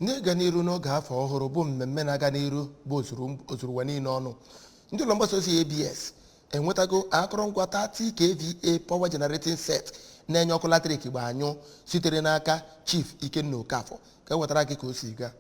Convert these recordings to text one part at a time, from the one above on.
n'ịga n'iru n'oge afọ ọhụrụ bụ mmemme na-aga n'iru bụ ozuru ụwa niile ọnụ. Ndị ụlọ mgbasa ozi ABS enwetago akụrụngwa 30 kVA power generating set na-enye ọkụ latrik gba anyụ sitere n'aka Chief Ikenna Okafor ka wetara gị ka o si gaa.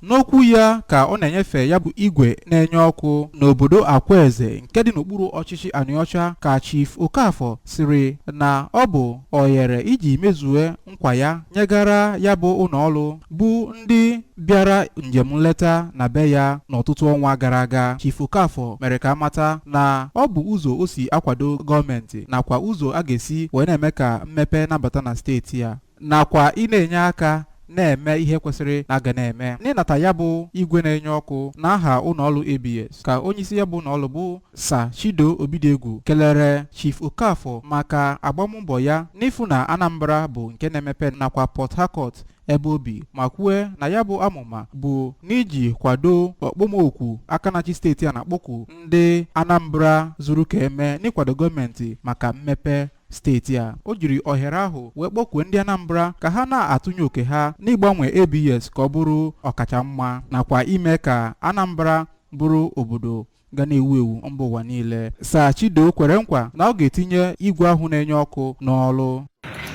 N'okwu ya ka ọ na-enyefe ya bụ igwe na-enye ọkụ n'obodo Akwaeze nke dị n'okpuru ọchịchị Anịọcha ka Chief Okafor siri na ọ bụ ohere iji mezue nkwa ya nyegara ya bụ ụlọọrụ bụ ndị bịara njem nleta na be ya n'ọtụtụ ọnwa gara aga. Chief Okafor mere ka amata na ọ bụ ụzọ o si akwado gọọmenti nakwa ụzọ a ga-esi wee na-eme ka mmepe nabata na steeti ya nakwa ị na-enye aka na-eme ihe kwesịrị na-aga na-eme n'ịnata ya bụ igwe na-enye ọkụ n'aha ụlọọrụ ABS ka onyeisi ya bụ ụlọọrụ bụ Sir Chido Obidegwu kelere Chief Okafor maka agbammbọ ya n'ifu na Anambra bụ nke na-emepe nakwa Port Harcourt ebe obi ma kwue na ya bụ amụma bụ n'iji kwado okpomọkụ aka na-achị steeti a na-akpọku ndị Anambra zuru ka eme n'ịkwado gọọmenti maka mmepe steeti a. O jiri ohere ahụ wee kpọkwuo ndị Anambra ka ha na-atụnye oke ha n'ịgbanwe ABS ka ọ bụrụ ọkacha mma nakwa ime ka Anambra bụrụ obodo ga na-ewu ewu mba ụwa niile. Sir Chido kwere nkwa na ọ ga-etinye igwe ahụ na-enye ọkụ n'ọrụ.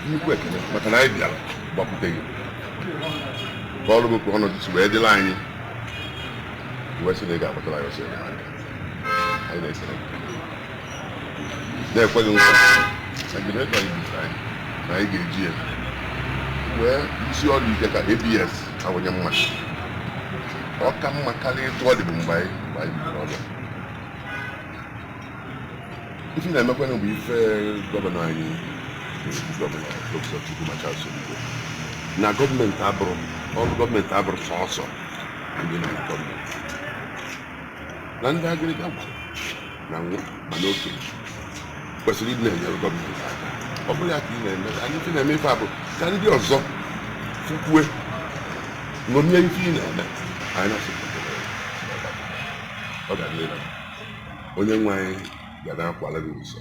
Nnukwu ekele maka na anyị bịara gbapụta gị ka ọrụ bụkwa ọnọdụ si wee dịla anyị wee sị na ị ga-akpọtara anyị ọsọ enyemaka. Anyị na-ekele na-ekweghị nkwa na generator anyị bụrụ anyị na anyị ga-eji ya wee isi ọrụ ike ka ABS awụnye mma ọ ka mma karịa ịtụ ọ dị bụ mgbe anyị bidoro ọrụ. Ife na-emekwanụ bụ ife gọvanọ anyị gọvanọ Dr. Chukwumachaso na gọọmenti abụrụ ọrụ gọọmenti abụrụ sọsọ ndị na gọọmenti na ndị agịrịga gwara na nwa ma n'okenye kwesịrị ịdị na-enyere gọọmenti aka. Ọ bụrụ ya ka ị na-eme anyị ife na-eme ife abụ ka ndị ọzọ fụkwue ṅomie ife ị na-eme anyị na-asị ọ ga-adịrị onye nwe anyị ga na-akwala gị ụzọ.